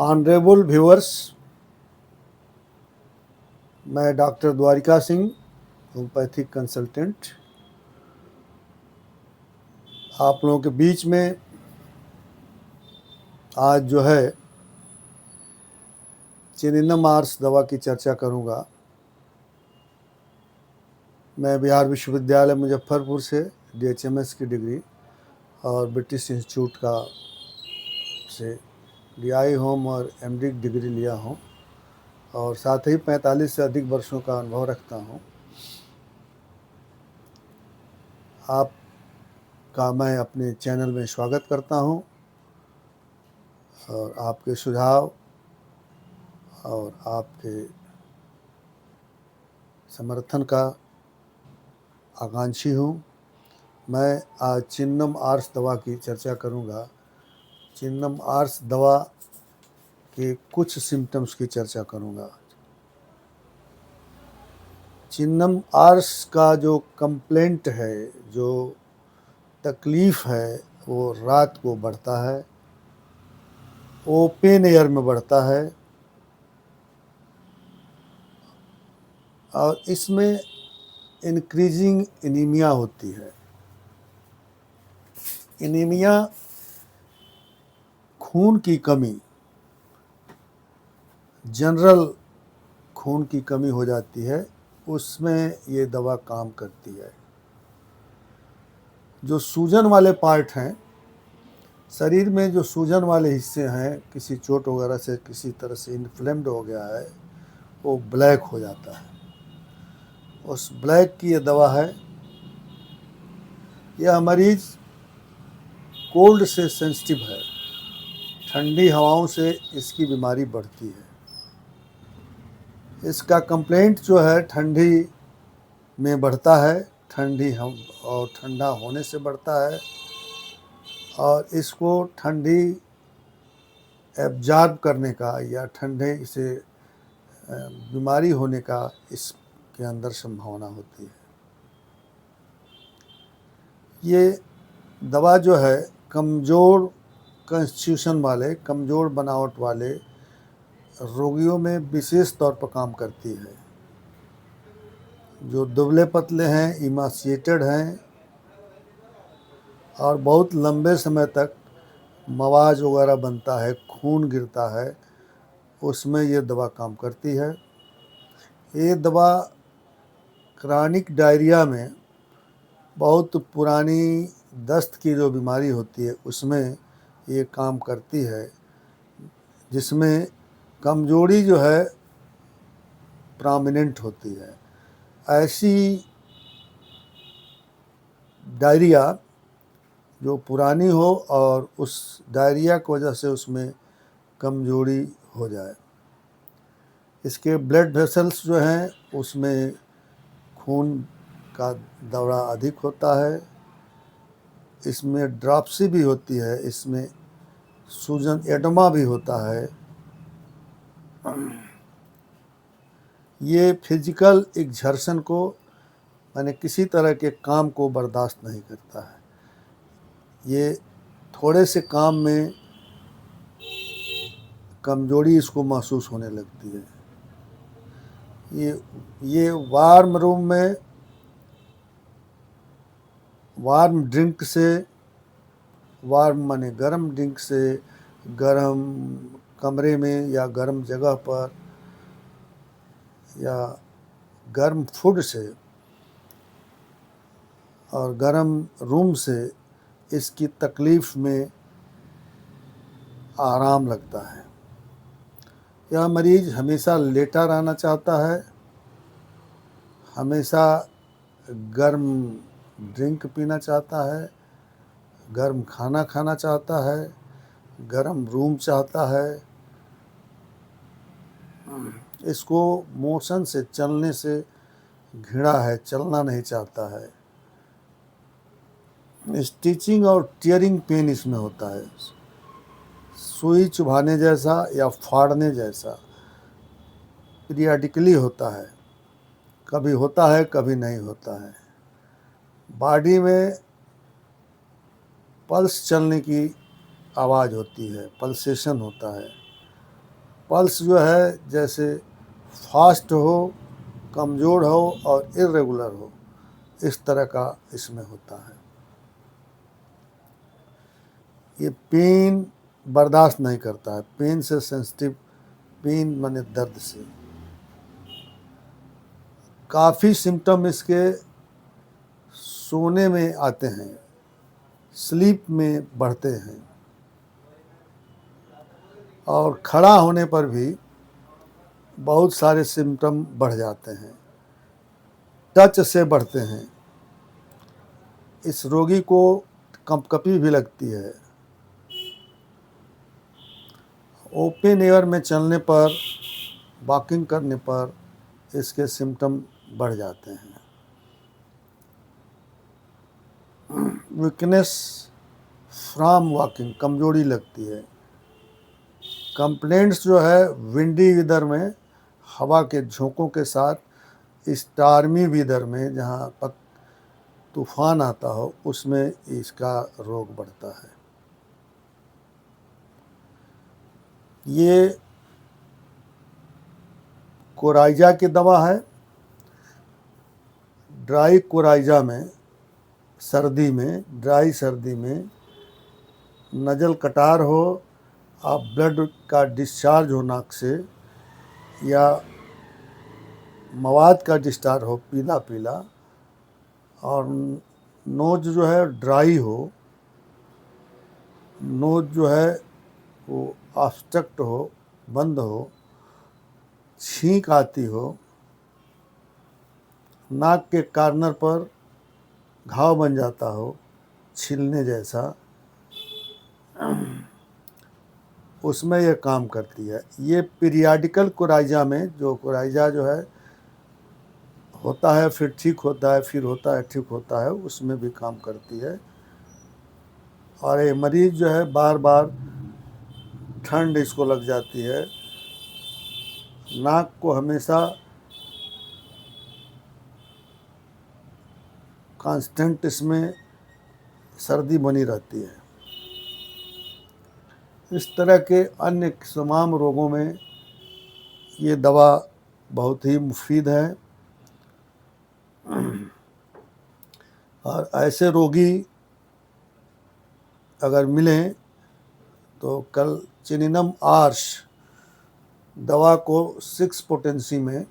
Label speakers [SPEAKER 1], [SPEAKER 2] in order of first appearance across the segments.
[SPEAKER 1] Honourable viewers, मैं doctor Dwarika Singh, homeopathic consultant, आप लोगों के बीच में आज जो है चिनिनम आर्स दवा की चर्चा करूंगा। मैं बिहार विश्वविद्यालय मुजफ्फरपुर से DHMS की डिग्री और ब्रिटिश इंस्टीट्यूट से DI होम और MD की डिग्री लिया हूँ और साथ ही 45 से अधिक वर्षों का अनुभव रखता हूँ। आपका मैं अपने चैनल में स्वागत करता हूँ और आपके सुझाव और आपके समर्थन का आकांक्षी हूँ। मैं आज चिनिनम आर्स दवा की चर्चा करूँगा। चिनिनम आर्स दवा के कुछ सिम्टम्स की चर्चा करूँगा। चिनिनम आर्स का जो कंप्लेंट है, जो तकलीफ़ है, वो रात को बढ़ता है, ओपन एयर में बढ़ता है और इसमें इंक्रीजिंग एनीमिया होती है। एनीमिया खून की कमी, जनरल खून की कमी हो जाती है, उसमें ये दवा काम करती है। जो सूजन वाले पार्ट हैं, शरीर में जो सूजन वाले हिस्से हैं, किसी चोट वगैरह से किसी तरह से इन्फ्लेम्ड हो गया है, वो ब्लैक हो जाता है। उस ब्लैक की ये दवा है। यह मरीज कोल्ड से सेंसिटिव है, ठंडी हवाओं से इसकी बीमारी बढ़ती है। इसका कंप्लेंट जो है ठंडी में बढ़ता है, ठंडी हम और ठंडा होने से बढ़ता है और इसको ठंडी एब्जॉर्ब करने का या ठंडे से बीमारी होने का इसके अंदर संभावना होती है। ये दवा जो है कमज़ोर कॉन्स्टिट्यूशन वाले, कमज़ोर बनावट वाले रोगियों में विशेष तौर पर काम करती है। जो दुबले पतले हैं, इमासिएटेड हैं और बहुत लंबे समय तक मवाज वगैरह बनता है, खून गिरता है, उसमें ये दवा काम करती है। ये दवा क्रॉनिक डायरिया में, बहुत पुरानी दस्त की जो बीमारी होती है उसमें ये काम करती है, जिसमें कमजोरी जो है प्रोमिनेंट होती है। ऐसी डायरिया जो पुरानी हो और उस डायरिया की वजह से उसमें कमजोरी हो जाए। इसके ब्लड वेसल्स जो हैं उसमें खून का दौरा अधिक होता है, इसमें ड्रॉप्सी भी होती है, इसमें सूजन एडमा भी होता है। ये फिजिकल एक्सर्शन को, माने किसी तरह के काम को बर्दाश्त नहीं करता है। ये थोड़े से काम में कमजोरी इसको महसूस होने लगती है। ये वार्म रूम में, वार्म ड्रिंक से, वार्म माने गर्म ड्रिंक से, गर्म कमरे में या गर्म जगह पर या गर्म फूड से और गर्म रूम से इसकी तकलीफ़ में आराम लगता है। यह मरीज हमेशा लेटा रहना चाहता है, हमेशा गर्म ड्रिंक पीना चाहता है, गर्म खाना खाना चाहता है, गर्म रूम चाहता है। इसको मोशन से, चलने से घृणा है, चलना नहीं चाहता है। स्टिचिंग और टियरिंग पेन इसमें होता है, सुई चुभाने जैसा या फाड़ने जैसा पीरियडिकली होता है, कभी होता है कभी नहीं होता है। बॉडी में पल्स चलने की आवाज़ होती है, पल्सेशन होता है। पल्स जो है जैसे फास्ट हो, कमज़ोर हो और इर्रेगुलर हो, इस तरह का इसमें होता है। ये पेन बर्दाश्त नहीं करता है, पेन से सेंसिटिव, पेन माने दर्द से। काफ़ी सिम्टम इसके सोने में आते हैं, स्लीप में बढ़ते हैं और खड़ा होने पर भी बहुत सारे सिम्टम बढ़ जाते हैं, टच से बढ़ते हैं। इस रोगी को कंपकपी भी लगती है। ओपन एयर में चलने पर, वॉकिंग करने पर इसके सिम्टम बढ़ जाते हैं। वीकनेस फ्रॉम वॉकिंग, कमजोरी लगती है। कंप्लेंट्स जो है विंडी वेदर में, हवा के झोंकों के साथ, स्टार्मी वेदर में जहाँ पर तूफान आता हो, उसमें इसका रोग बढ़ता है। ये कोराइजा की दवा है। ड्राई कोराइजा में, सर्दी में, ड्राई सर्दी में नज़ल कटार हो, आप ब्लड का डिस्चार्ज हो नाक से, या मवाद का डिस्चार्ज हो पीला पीला, और नोज जो है ड्राई हो, नोज जो है वो ऑब्स्ट्रक्ट हो, बंद हो, छींक आती हो, नाक के कॉर्नर पर घाव बन जाता हो छिलने जैसा, उसमें यह काम करती है। ये पीरियाडिकल कोराइजा में, जो कोराइजा जो है होता है फिर ठीक होता है, फिर होता है ठीक होता है, उसमें भी काम करती है। और ये मरीज़ जो है बार बार ठंड इसको लग जाती है, नाक को हमेशा कांस्टेंट इसमें सर्दी बनी रहती है। इस तरह के अन्य तमाम रोगों में ये दवा बहुत ही मुफीद है। और ऐसे रोगी अगर मिलें तो कल चिनिनम आर्श दवा को 6 पोटेंसी में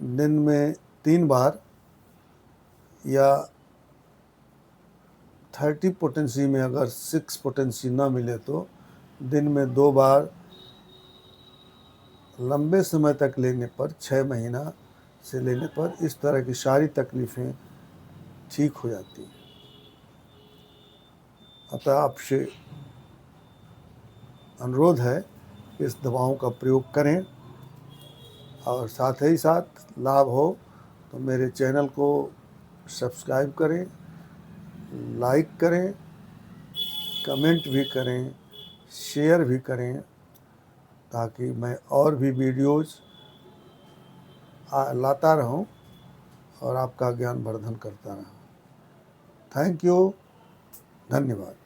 [SPEAKER 1] दिन में 3 बार, या 30 पोटेंसी में अगर 6 पोटेंसी ना मिले तो दिन में 2 बार लंबे समय तक लेने पर, 6 महीना से लेने पर, इस तरह की सारी तकलीफ़ें ठीक हो जाती हैं। अतः आपसे अनुरोध है कि इस दवाओं का प्रयोग करें, और साथ ही साथ लाभ हो तो मेरे चैनल को सब्सक्राइब करें, लाइक करें, कमेंट भी करें, शेयर भी करें, ताकि मैं और भी वीडियोज़ लाता रहूं और आपका ज्ञान वर्धन करता रहूं। थैंक यू, धन्यवाद।